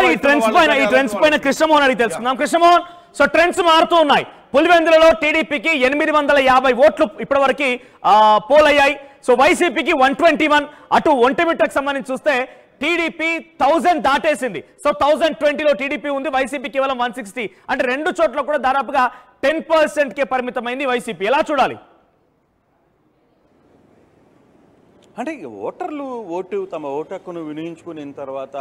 ఒకసారి ఈ ట్రెండ్స్ పైన కృష్ణమోహన్ అడిగి తెలుసుకుందాం. కృష్ణమోహన్, సో ట్రెండ్స్ మారుతూ ఉన్నాయి. పులివెందులలో టీడీపీకి 850 ఓట్లు ఇప్పటివరకు పోల్ అయ్యాయి. సో వైసీపీకి 121. అటు ఒంటిమిట్టకు సంబంధించి చూస్తే టీడీపీ 1000 దాటేసింది. సో 1020లో టీడీపీ ఉంది, వైసీపీ కేవలం 160. అంటే రెండు చోట్ల కూడా దాదాపుగా 10%కే పరిమితమైంది వైసీపీ. ఎలా చూడాలి? అంటే ఓటర్లు తమ ఓటు హక్కును వినియోగించుకున్న తర్వాత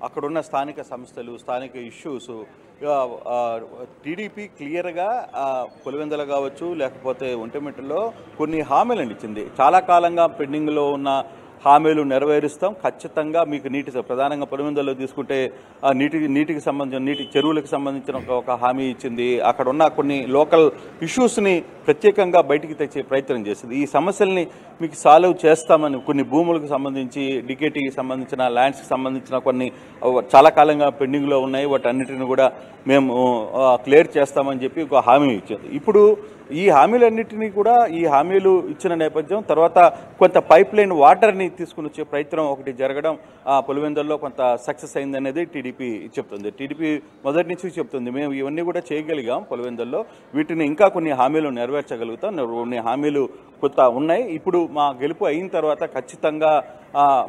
అక్కడున్న స్థానిక సంస్థలు, స్థానిక ఇష్యూస్, టీడీపీ క్లియర్గా పులివెందుల కావచ్చు లేకపోతే ఒంటిమిట్టలో కొన్ని హామీలను ఇచ్చింది. చాలా కాలంగా పెండింగ్లో ఉన్న హామీలు నెరవేరుస్తాం ఖచ్చితంగా. మీకు ప్రధానంగా పులివెందులలో తీసుకుంటే నీటికి సంబంధించిన చెరువులకు సంబంధించిన ఒక హామీ ఇచ్చింది. అక్కడ ఉన్న కొన్ని లోకల్ ఇష్యూస్ని ప్రత్యేకంగా బయటికి తెచ్చే ప్రయత్నం చేసింది. ఈ సమస్యల్ని మీకు సాల్వ్ చేస్తామని, కొన్ని భూములకు సంబంధించి డికేటీకి సంబంధించిన ల్యాండ్స్కి సంబంధించిన కొన్ని చాలా కాలంగా పెండింగ్లో ఉన్నాయి, వాటన్నిటిని కూడా మేము క్లియర్ చేస్తామని చెప్పి ఒక హామీ ఇచ్చింది. ఇప్పుడు ఈ హామీలన్నింటినీ కూడా ఈ హామీలు ఇచ్చిన నేపథ్యం తర్వాత కొంత పైప్ లైన్ వాటర్ని తీసుకుని వచ్చే ప్రయత్నం ఒకటి జరగడం పులివెందుల్లో కొంత సక్సెస్ అయిందనేది టీడీపీ చెప్తుంది. టీడీపీ మొదటి నుంచి చెప్తుంది, మేము ఇవన్నీ కూడా చేయగలిగాం పులివెందుల్లో, వీటిని ఇంకా కొన్ని హామీలు నెరవేర్చగలుగుతాం, కొన్ని హామీలు కొత్త ఉన్నాయి. ఇప్పుడు మా గెలుపు అయిన తర్వాత ఖచ్చితంగా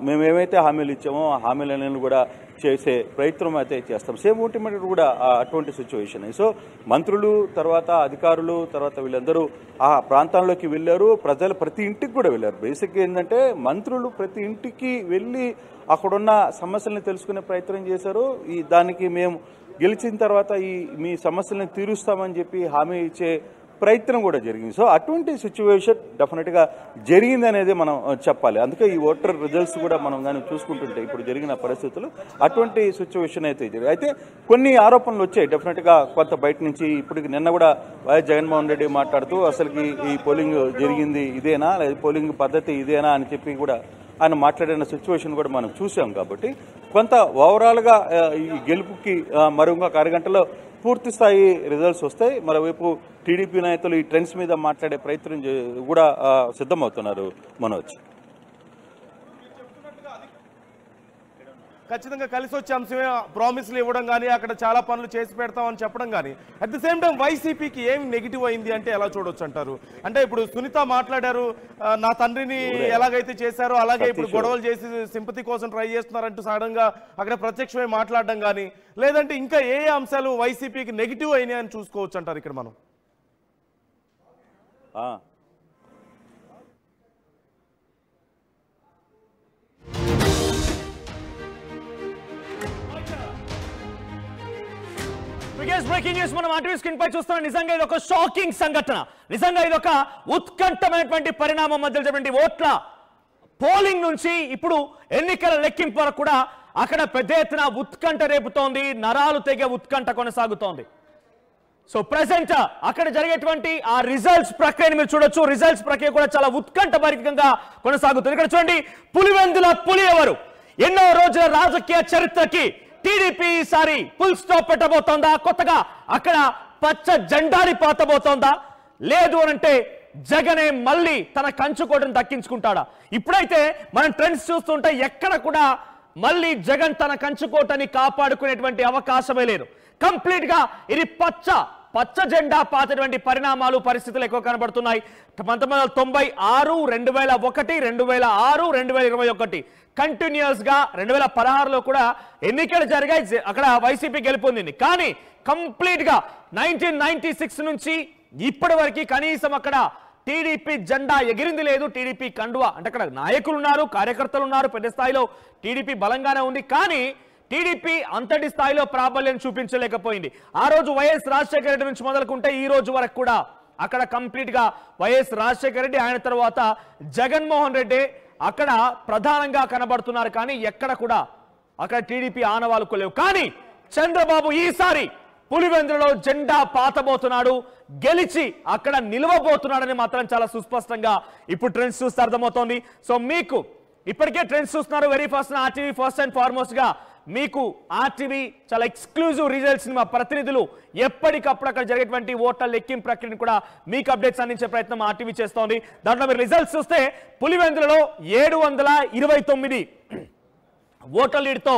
మేమేమైతే హామీలు ఇచ్చామో ఆ హామీలను కూడా చేసే ప్రయత్నం అయితే చేస్తాం. సేమ్ ఒంటిమిట్ట కూడా అటువంటి సిచ్యువేషన్. సో మంత్రులు తర్వాత అధికారులు తర్వాత వీళ్ళందరూ ఆ ప్రాంతాల్లోకి వెళ్ళారు, ప్రజలు ప్రతి ఇంటికి కూడా వెళ్ళారు. బేసిక్గా ఏంటంటే మంత్రులు ప్రతి ఇంటికి వెళ్ళి అక్కడున్న సమస్యల్ని తెలుసుకునే ప్రయత్నం చేశారు. దానికి మేము గెలిచిన తర్వాత మీ సమస్యలను తీరుస్తామని చెప్పి హామీ ఇచ్చే ప్రయత్నం కూడా జరిగింది. సో అటువంటి సిచ్యువేషన్ డెఫినెట్గా జరిగింది అనేది మనం చెప్పాలి. అందుకే ఈ ఓటర్ రిజల్ట్స్ కూడా మనం కానీ చూసుకుంటుంటే ఇప్పుడు జరిగిన పరిస్థితులు అటువంటి సిచ్యువేషన్ అయితే జరిగింది. అయితే కొన్ని ఆరోపణలు వచ్చాయి డెఫినెట్గా కొంత బయట నుంచి. ఇప్పుడు నిన్న కూడా వైఎస్ జగన్మోహన్ రెడ్డి మాట్లాడుతూ అసలుకి ఈ పోలింగ్ జరిగింది ఇదేనా, లేదా పోలింగ్ పద్ధతి ఇదేనా అని చెప్పి కూడా ఆయన మాట్లాడిన సిచ్యువేషన్ కూడా మనం చూసాం. కాబట్టి కొంత ఓవరాల్గా ఈ గెలుపుకి మరొక అరగంటలో పూర్తి స్థాయి రిజల్ట్స్ వస్తాయి. మరోవైపు టీడీపీ నాయకులు ఈ ట్రెండ్స్ మీద మాట్లాడే ప్రయత్నం కూడా సిద్ధమవుతున్నారు. మనోజ్, ఖచ్చితంగా కలిసి వచ్చే అంశమే ప్రామిస్లు ఇవ్వడం కానీ అక్కడ చాలా పనులు చేసి పెడతామని చెప్పడం కానీ, అట్ ది సేమ్ టైం వైసీపీకి ఏం నెగిటివ్ అయింది అంటే ఎలా చూడొచ్చు అంటారు? అంటే ఇప్పుడు సునీత మాట్లాడారు, నా తండ్రిని ఎలాగైతే చేశారో అలాగే ఇప్పుడు గొడవలు చేసి సింపతి కోసం ట్రై చేస్తున్నారంటూ సడన్ గా అక్కడ ప్రత్యక్షమై మాట్లాడడం కానీ, లేదంటే ఇంకా ఏ అంశాలు వైసీపీకి నెగిటివ్ అయినాయి అని చూసుకోవచ్చు అంటారు ఇక్కడ మనం? బ్రేకింగ్ న్యూస్ మనం ఆర్టీవీ స్క్రీన్ పై చూస్తున్నాం. నిజంగా ఇది ఒక షాకింగ్ సంఘటన, నిజంగా ఇది ఒక ఉత్కంఠమైనటువంటి పరిణామం మధ్య జరిగినటువంటి ఓట్ల పోలింగ్ నుంచి ఇప్పుడు ఎన్నికల లెక్కింపు వరకు కూడా అక్కడ పెద్ద ఎత్తున ఉత్కంఠ రేపుతోంది, నరాలు తెగే ఉత్కంఠ కొనసాగుతోంది. సో ప్రెసెంట్ అక్కడ జరిగేటువంటి ఆ రిజల్ట్స్ ప్రక్రియను మీరు చూడొచ్చు. రిజల్ట్స్ ప్రక్రియ కూడా చాలా ఉత్కంఠభరితంగా కొనసాగుతుంది. ఇక్కడ చూడండి, పులివెందుల పులి ఎవరు? ఎన్నో రోజుల రాజకీయ చరిత్రకి టీడీపీ ఈసారి ఫుల్ స్టాప్ పెట్టబోతోందా? కొత్తగా అక్కడ పచ్చ జెండాని పాతబోతోందా? లేదు అనంటే జగనే మళ్ళీ తన కంచుకోటను దక్కించుకుంటాడా? ఇప్పుడైతే మనం ట్రెండ్స్ చూస్తుంటే ఎక్కడ కూడా మళ్ళీ జగన్ తన కంచుకోటని కాపాడుకునేటువంటి అవకాశమే లేదు. కంప్లీట్ గా ఇది పచ్చ జెండా పాతటువంటి పరిణామాలు పరిస్థితులు ఎక్కువ కనబడుతున్నాయి. 1996, 2001, 2006, 2021 కంటిన్యూస్ గా 2016లో కూడా ఎన్నికలు జరిగాయి, అక్కడ వైసీపీ గెలుపొందింది. కానీ కంప్లీట్ గా 1996 నుంచి ఇప్పటి వరకు కనీసం అక్కడ టీడీపీ జెండా ఎగిరింది లేదు. టీడీపీ కండువా అంటే అక్కడ నాయకులు ఉన్నారు, కార్యకర్తలు ఉన్నారు, పెద్ద స్థాయిలో టీడీపీ బలంగానే ఉంది. కానీ టీడీపీ అంతటి స్థాయిలో ప్రాబల్యం చూపించలేకపోయింది. ఆ రోజు వైఎస్ రాజశేఖర రెడ్డి నుంచి మొదలుకుంటే ఈ రోజు వరకు కూడా అక్కడ కంప్లీట్ గా వైఎస్ రాజశేఖర రెడ్డి, ఆయన తర్వాత జగన్మోహన్ రెడ్డి అక్కడ ప్రధానంగా కనబడుతున్నారు. కానీ ఎక్కడ కూడా అక్కడ టీడీపీ ఆనవాళ్ళు లేవు. కానీ చంద్రబాబు ఈసారి పులివెందులలో జెండా పాతబోతున్నాడు, గెలిచి అక్కడ నిలవబోతున్నాడని మాత్రం చాలా సుస్పష్టంగా ఇప్పుడు ట్రెండ్స్ చూస్తే అర్థమవుతోంది. సో మీకు ఇప్పటికే ట్రెండ్స్ చూస్తున్నారు. Very first RTV first and foremost గా మీకు ఆర్టీవీ చాలా ఎక్స్క్లూజివ్ రిజల్ట్స్ మా ప్రతినిధులు ఎప్పటికప్పుడు అక్కడ జరిగేటువంటి ఓట్ల లెక్కింపు ప్రక్రియను కూడా మీకు అప్డేట్స్ అందించే ప్రయత్నం ఆర్టీవీ చేస్తోంది. దాంట్లో మీరు రిజల్ట్స్ చూస్తే పులివెందులలో 729 ఓట్ల లీడ్తో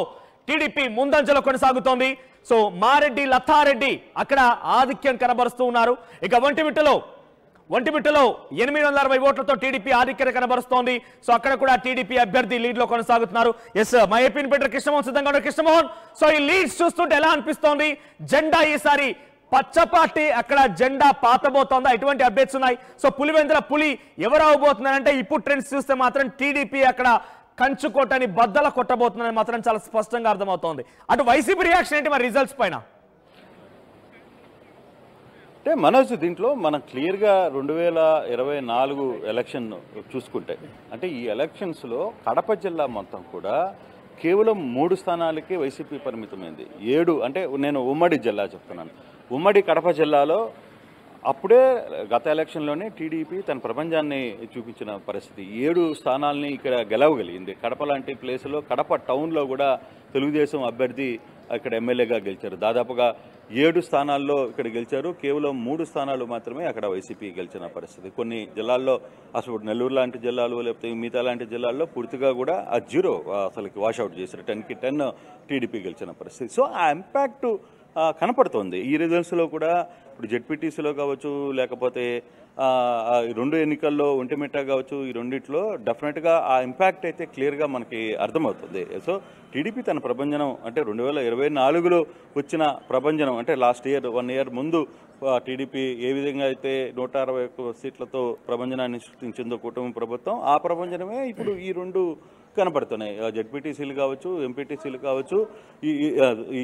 టీడీపీ ముందంజలో కొనసాగుతోంది. సో మారెడ్డి లతారెడ్డి అక్కడ ఆధిక్యం కనబరుస్తూ ఉన్నారు. ఇక ఒంటిమిట్టలో 860 ఓట్లతో టీడీపీ ఆధిక్యత కనబరుస్తోంది. సో అక్కడ కూడా టీడీపీ అభ్యర్థి లీడ్ లో కొనసాగుతున్నారు. ఎస్ మా ఏపీ పెట్టర్ కృష్ణమోహన్ సిద్ధంగా ఉన్నారు. కృష్ణమోహన్, సో ఈ లీడ్స్ చూస్తుంటే ఎలా అనిపిస్తోంది? జెండా ఈసారి పచ్చపాటి అక్కడ జెండా పాతబోతోందా? ఎటువంటి అప్డేట్స్ ఉన్నాయి? సో పులివెందుల పులి ఎవరు అవబోతున్నారంటే ఇప్పుడు ట్రెండ్స్ చూస్తే మాత్రం టీడీపీ అక్కడ కంచుకోటని బద్దల కొట్టబోతుందని మాత్రం చాలా స్పష్టంగా అర్థమవుతోంది. అటు వైసీపీ రియాక్షన్ ఏంటి మరి రిజల్ట్స్ పైన? అంటే మనోజ్, దీంట్లో మనం క్లియర్గా 2024 ఎలక్షన్ చూసుకుంటే, అంటే ఈ ఎలక్షన్స్లో కడప జిల్లా మొత్తం కూడా కేవలం 3 స్థానాలకే వైసీపీ పరిమితమైంది. 7 అంటే నేను ఉమ్మడి జిల్లా చెప్తున్నాను. ఉమ్మడి కడప జిల్లాలో అప్పుడే గత ఎలక్షన్లోనే టీడీపీ తన ప్రపంచాన్ని చూపించిన పరిస్థితి. 7 స్థానాలని ఇక్కడ గెలవగలిగింది. కడప లాంటి ప్లేస్లో, కడప టౌన్లో కూడా తెలుగుదేశం అభ్యర్థి ఇక్కడ ఎమ్మెల్యేగా గెలిచారు. దాదాపుగా 7 స్థానాల్లో ఇక్కడ గెలిచారు. కేవలం 3 స్థానాలు మాత్రమే అక్కడ వైసీపీ గెలిచిన పరిస్థితి. కొన్ని జిల్లాల్లో అసలు నెల్లూరు లాంటి జిల్లాలు లేకపోతే మిగతా లాంటి జిల్లాల్లో పూర్తిగా కూడా ఆ జీరో అసలుకి వాషౌట్ చేశారు. 10కి 10 టీడీపీ గెలిచిన పరిస్థితి. సో ఆ ఇంపాక్ట్ కనపడుతోంది ఈ రిజల్ట్స్లో కూడా. ఇప్పుడు జెడ్పీటీసీలో కావచ్చు, లేకపోతే 2 ఎన్నికల్లో ఒంటిమిట్ట కావచ్చు, ఈ రెండిట్లో డెఫినెట్గా ఆ ఇంపాక్ట్ అయితే క్లియర్గా మనకి అర్థమవుతుంది. సో టీడీపీ తన ప్రభంజనం అంటే 2024లో వచ్చిన ప్రభంజనం అంటే లాస్ట్ ఇయర్ 1 ఇయర్ ముందు టీడీపీ ఏ విధంగా అయితే 161 సీట్లతో ప్రభంజనాన్ని సృష్టించిందో కూటమి ప్రభుత్వం, ఆ ప్రభంజనమే ఇప్పుడు ఈ 2 కనపడుతున్నాయి. జెడ్పీటీసీలు కావచ్చు, ఎంపీటీసీలు కావచ్చు, ఈ